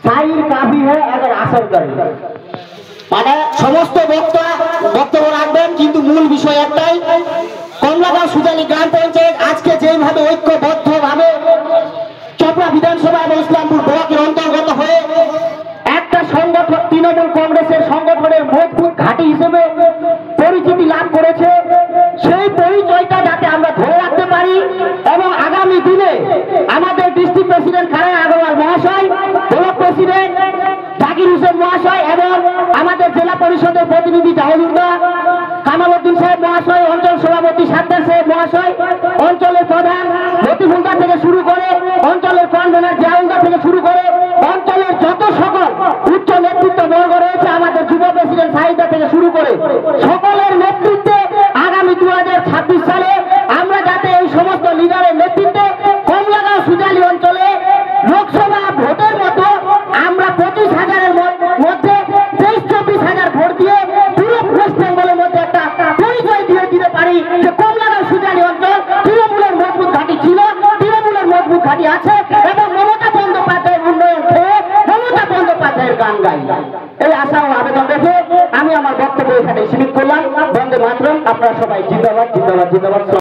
शायर काफी है अगर असर करे মানে সমস্ত বক্তব্য রাখবেন, কিন্তু মূল বিষয় একটাই, কমলাগাঁও সুজালি গ্রাম পঞ্চায়েত আজকে যেভাবে ঐক্যবদ্ধভাবে চপড়া বিধানসভা এবং ইসলামপুর ব্লকের অন্তর্গত হয়ে একটা সংগঠন তৃণমূল কংগ্রেসের সংগঠনের মজবুত ঘাঁটি হিসেবে পরিচিতি লাভ করেছে, সেই পরিচয়টা যাতে আমরা ধরে রাখতে পারি এবং আগামী দিনে আমাদের ডিস্ট্রিক্ট প্রেসিডেন্ট খালেদ আগরওয়াল মহাশয়, ব্লক প্রেসিডেন্ট জাকির হোসেন মহাশয় এবং আমাদের জেলা পরিষদের প্রতিনিধি জাহিদুল্লাহ কামালউদ্দিন সাহেব মহাশয়, অঞ্চল সভাপতি সাদ্দার সাহেব মহাশয়, অঞ্চলের প্রধান লতিফুল্লাহ থেকে শুরু করে অঞ্চলের কনভেনার জিয়াউল্লাহ থেকে শুরু করে অঞ্চলের যত সকল উচ্চ নেতৃত্ব বর্গ রয়েছে, আমাদের যুব প্রেসিডেন্ট সাহিদা থেকে শুরু করে সকলের নেতৃত্বে আগামী 2026 সালে আমরা যাতে এই সমস্ত লিডারের নেতৃত্বে কমলাগাঁও সুজালি অঞ্চলে লোকসভা ভোটের মতো আমরা 25,000-এর মধ্যে 23-24,000 ভোট দিয়ে পুরো ওয়েস্ট বেঙ্গলের মধ্যে একটা পরিচয় দিয়ে দিতে পারি যে কমলাগাঁও সুজালি অঞ্চল তৃণমূলের মজবুত ঘাঁটি ছিল, তৃণমূলের মজবুত ঘাঁটি আছে এবং মমতা বন্দ্যোপাধ্যায়ের উন্নয়ন খেয়ে মমতা বন্দ্যোপাধ্যায়ের গান গাই। এই আশা ও আবেদন রেখে আমি আমার বক্তব্য এখানে সীমিত করলাম। বন্দে মাতরম। আপনারা সবাই জিন্দাবাদ, জিন্দাবাদ, জিন্দাবাদ।